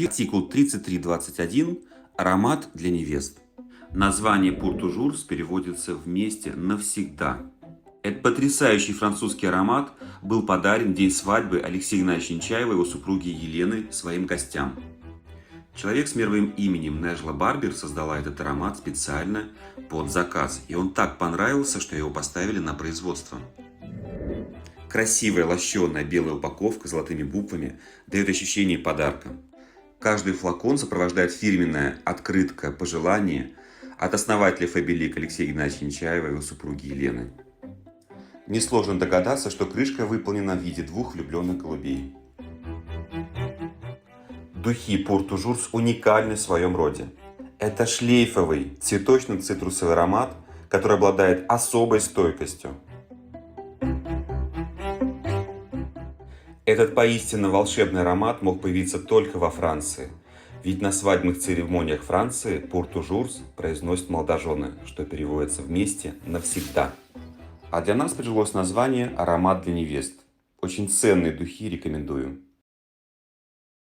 Артикул 33.21. Аромат для невест. Название Pour Toujours переводится «вместе навсегда». Этот потрясающий французский аромат был подарен в день свадьбы Алексея Игнатьевича Нечаева и его супруги Елены своим гостям. Человек с мировым именем Нежла Барбер создала этот аромат специально под заказ, и он так понравился, что его поставили на производство. Красивая лощеная белая упаковка с золотыми буквами дает ощущение подарка. Каждый флакон сопровождает фирменная открытка пожелания от основателя Фаберлик Алексея Игнатьевича Нечаева и его супруги Елены. Несложно догадаться, что крышка выполнена в виде двух влюбленных голубей. Духи Pour Toujours уникальны в своем роде. Это шлейфовый цветочно-цитрусовый аромат, который обладает особой стойкостью. Этот поистине волшебный аромат мог появиться только во Франции. Ведь на свадебных церемониях Франции Pour Toujours произносят молодожены, что переводится «вместе навсегда». А для нас прижилось название «Аромат для невест». Очень ценные духи, рекомендую.